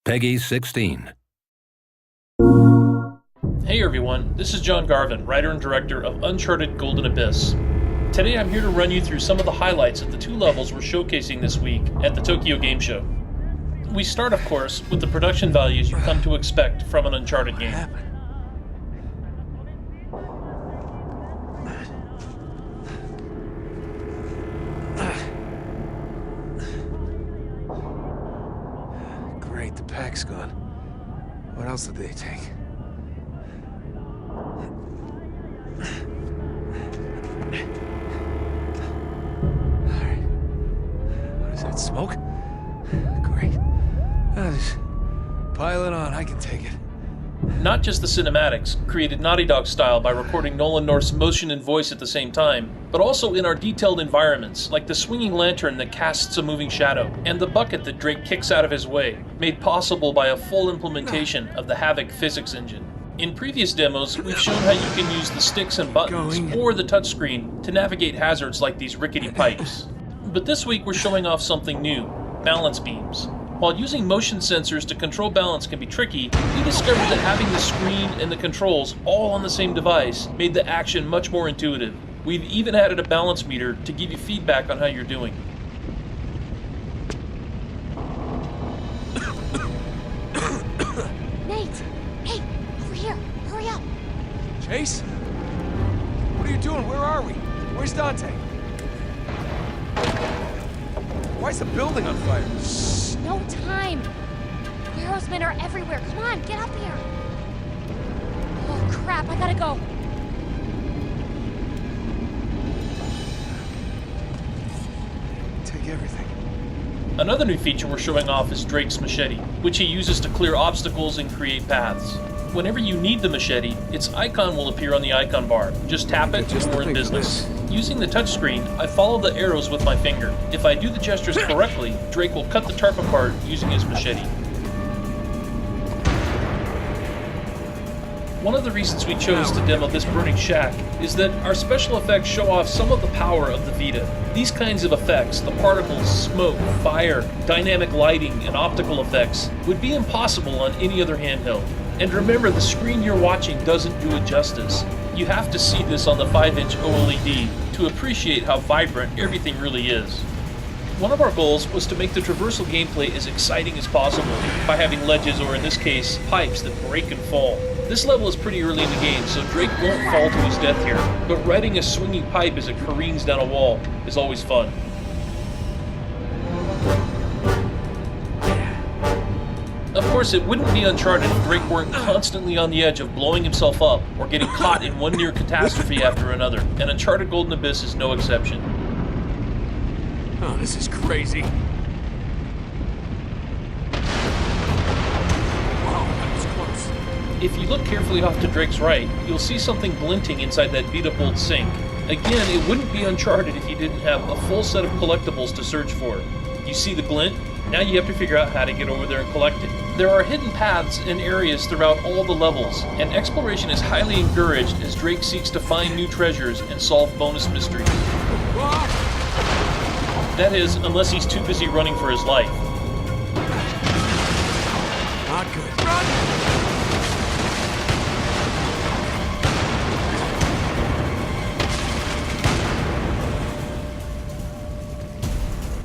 Peggy 16. Hey everyone, this is John Garvin, writer and director of Uncharted Golden Abyss. Today I'm here to run you through some of the highlights of the 2 levels we're showcasing this week at the Tokyo Game Show. We start, of course, with the production values you come to expect from an Uncharted game. Great, the pack's gone. What else did they take? Alright. What is that, smoke? Great. Just pile it on, I can take it. Not just the cinematics, created Naughty Dog style by recording Nolan North's motion and voice at the same time, but also in our detailed environments, like the swinging lantern that casts a moving shadow, and the bucket that Drake kicks out of his way, made possible by a full implementation of the Havoc physics engine. In previous demos, we've shown how you can use the sticks and buttons or the touchscreen to navigate hazards like these rickety pipes. But this week we're showing off something new, balance beams. While using motion sensors to control balance can be tricky, we discovered that having the screen and the controls all on the same device made the action much more intuitive. We've even added a balance meter to give you feedback on how you're doing. Nate! Hey! Over here! Hurry up! Chase? What are you doing? Where are we? Where's Dante? Why is the building on fire? Shh! No time! Aerosmen are everywhere. Come on, get up here! Oh crap, I gotta go! Take everything. Another new feature we're showing off is Drake's machete, which he uses to clear obstacles and create paths. Whenever you need the machete, its icon will appear on the icon bar. Just tap it and we're in business. Using the touchscreen, I follow the arrows with my finger. If I do the gestures correctly, Drake will cut the tarp apart using his machete. One of the reasons we chose to demo this burning shack is that our special effects show off some of the power of the Vita. These kinds of effects, the particles, smoke, fire, dynamic lighting, and optical effects, would be impossible on any other handheld. And remember, the screen you're watching doesn't do it justice. You have to see this on the 5-inch OLED to appreciate how vibrant everything really is. One of our goals was to make the traversal gameplay as exciting as possible by having ledges, or in this case, pipes that break and fall. This level is pretty early in the game, so Drake won't fall to his death here, but riding a swinging pipe as it careens down a wall is always fun. Of course, it wouldn't be Uncharted if Drake weren't constantly on the edge of blowing himself up or getting caught in one near catastrophe after another, and Uncharted Golden Abyss is no exception. Oh, this is crazy. Whoa, that was close. If you look carefully off to Drake's right, you'll see something glinting inside that beat-up sink. Again, it wouldn't be Uncharted if you didn't have a full set of collectibles to search for. You see the glint? Now you have to figure out how to get over there and collect it. There are hidden paths and areas throughout all the levels, and exploration is highly encouraged as Drake seeks to find new treasures and solve bonus mysteries. That is, unless he's too busy running for his life. Not good. Run!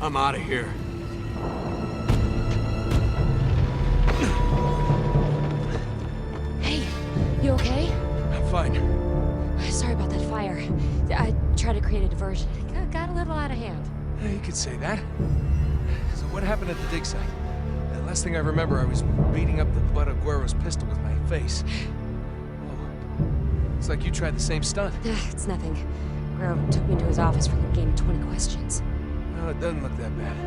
I'm out of here. Hey, you okay? I'm fine. Sorry about that fire. I tried to create a diversion. It got a little out of hand. Yeah, you could say that. So what happened at the dig site? The last thing I remember, I was beating up the butt of Guerro's pistol with my face. Whoa. It's like you tried the same stunt. It's nothing. Guerro took me into his office for the game of 20 questions. Well, it doesn't look that bad.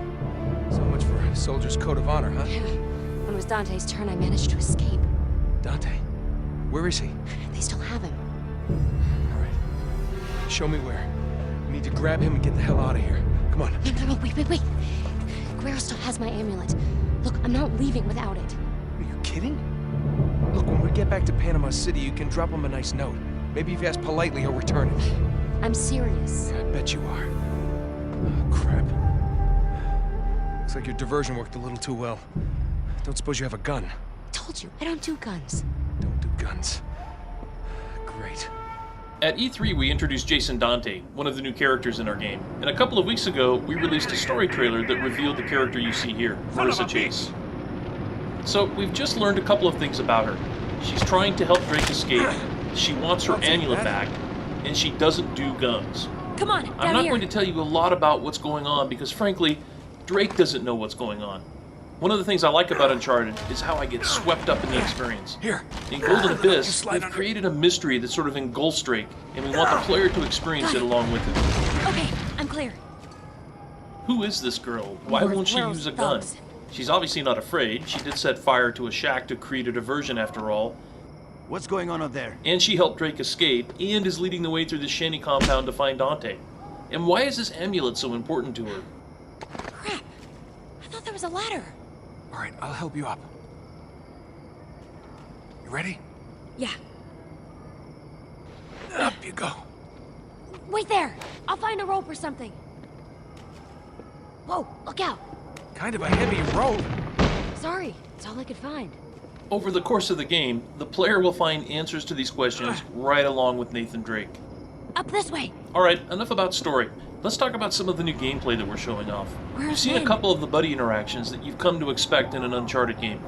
So much for a soldier's code of honor, huh? Yeah. When it was Dante's turn, I managed to escape. Dante? Where is he? They still have him. All right. Show me where. We need to grab him and get the hell out of here. Come on. No, wait. Guerro still has my amulet. Look, I'm not leaving without it. Are you kidding? Look, when we get back to Panama City, you can drop him a nice note. Maybe if you ask politely, he'll return it. I'm serious. Yeah, I bet you are. Oh, crap. Looks like your diversion worked a little too well. Don't suppose you have a gun? Told you, I don't do guns. Don't do guns. Great. At E3, we introduced Jason Dante, one of the new characters in our game. And a couple of weeks ago, we released a story trailer that revealed the character you see here, Marissa Chase. So, we've just learned a couple of things about her. She's trying to help Drake escape, she wants her amulet back, and she doesn't do guns. Come on, I'm not going to tell you a lot about what's going on because, frankly, Drake doesn't know what's going on. One of the things I like about Uncharted is how I get swept up in the experience. Here. In Golden Abyss, we've created a mystery that sort of engulfs Drake, and we want the player to experience it along with him. Okay, I'm clear. Who is this girl? Why won't she use a gun? She's obviously not afraid. She did set fire to a shack to create a diversion after all. What's going on up there? And she helped Drake escape, and is leading the way through the shanty compound to find Dante. And why is this amulet so important to her? Crap. I thought there was a ladder. All right, I'll help you up. You ready? Yeah. Up you go. Wait there. I'll find a rope or something. Whoa, look out. Kind of a heavy rope. Sorry, it's all I could find. Over the course of the game, the player will find answers to these questions right along with Nathan Drake. Up this way. Alright, enough about story. Let's talk about some of the new gameplay that we're showing off. You've seen a Vin? couple of the buddy interactions that you've come to expect in an Uncharted game.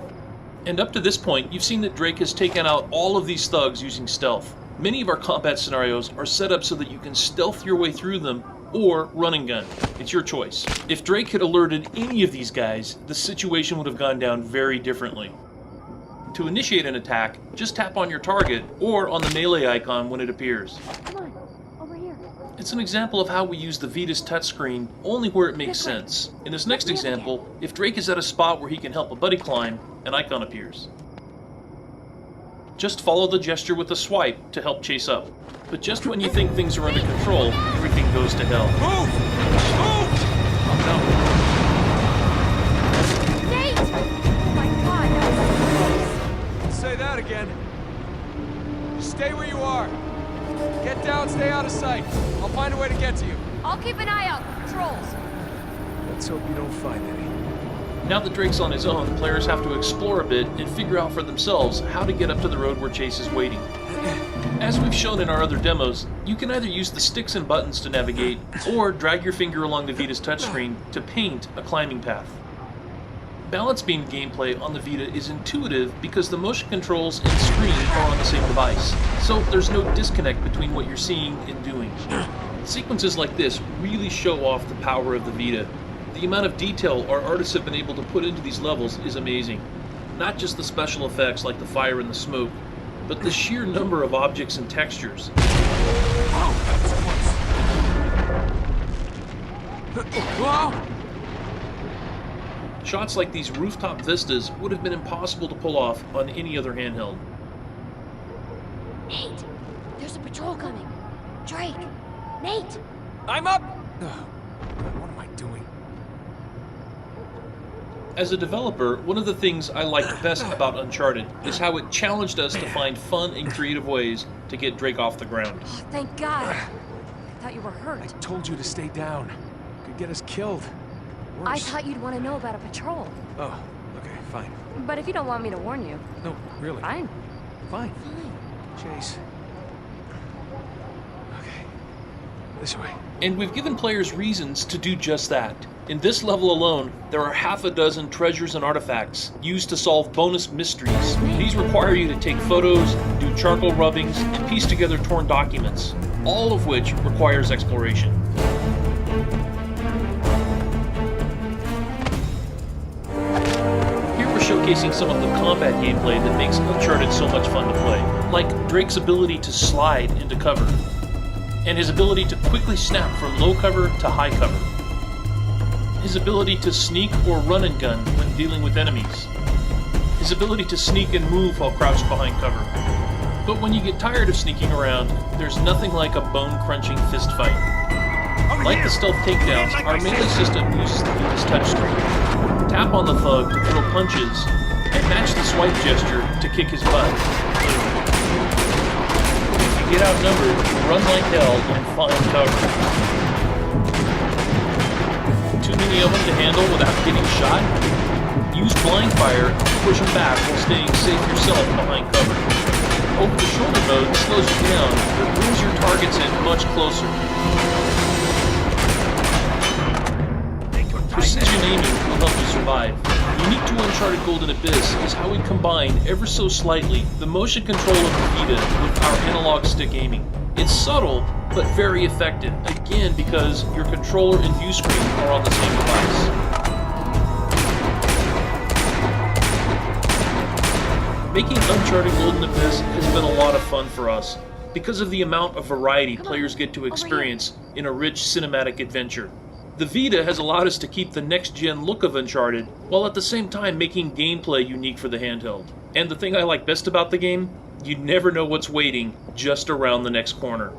And up to this point, you've seen that Drake has taken out all of these thugs using stealth. Many of our combat scenarios are set up so that you can stealth your way through them or run and gun. It's your choice. If Drake had alerted any of these guys, the situation would have gone down very differently. To initiate an attack, just tap on your target or on the melee icon when it appears. Come on, over here. It's an example of how we use the Vita's touchscreen only where it makes sense. In this next example, if Drake is at a spot where he can help a buddy climb, an icon appears. Just follow the gesture with a swipe to help chase up. But just when you think things are under control, everything goes to hell. Move! Move! Oh, Nate! Oh my god, that was so close. no. Say that again. Just stay where you are. Get down, stay out of sight. I'll find a way to get to you. I'll keep an eye out for patrols. Let's hope you don't find any. Now that Drake's on his own, players have to explore a bit and figure out for themselves how to get up to the road where Chase is waiting. As we've shown in our other demos, you can either use the sticks and buttons to navigate, or drag your finger along the Vita's touchscreen to paint a climbing path. Balance beam gameplay on the Vita is intuitive because the motion controls and screen are on the same device, so there's no disconnect between what you're seeing and doing. Sequences like this really show off the power of the Vita. The amount of detail our artists have been able to put into these levels is amazing. Not just the special effects like the fire and the smoke, but the sheer number of objects and textures. Shots like these rooftop vistas would have been impossible to pull off on any other handheld. Nate, there's a patrol coming. Drake, Nate. I'm up! What am I doing? As a developer, one of the things I liked best about Uncharted is how it challenged us to find fun and creative ways to get Drake off the ground. Oh, thank God. I thought you were hurt. I told you to stay down. Could get us killed. Worse. I thought you'd want to know about a patrol. Oh, okay, fine. But if you don't want me to warn you, No, really. fine. Fine. Fine. Chase. Okay. This way. And we've given players reasons to do just that. In this level alone, there are half a dozen treasures and artifacts used to solve bonus mysteries. These require you to take photos, do charcoal rubbings, and piece together torn documents, all of which requires exploration. Here we're showcasing some of the combat gameplay that makes Uncharted so much fun to play, like Drake's ability to slide into cover, and his ability to quickly snap from low cover to high cover. His ability to sneak or run and gun when dealing with enemies. His ability to sneak and move while crouched behind cover. But when you get tired of sneaking around, there's nothing like a bone-crunching fist fight. Like the stealth takedowns, our melee system uses the Vita's touchscreen. Tap on the thug to throw punches, and match the swipe gesture to kick his butt. If you get outnumbered, run like hell and find cover. Too many of them to handle without getting shot? Use blind fire pushing back while staying safe yourself behind cover. Over-the-shoulder mode slows you down, but brings your targets in much closer. Precision aiming will help you survive. Unique to Uncharted Golden Abyss is how we combine, ever so slightly, the motion control of the Vita with our analog stick aiming. It's subtle, but very effective, again because your controller and view screen are on the same device. Making Uncharted Golden Abyss has been a lot of fun for us, because of the amount of variety players get to experience in a rich cinematic adventure. The Vita has allowed us to keep the next-gen look of Uncharted, while at the same time making gameplay unique for the handheld. And the thing I like best about the game? You never know what's waiting just around the next corner.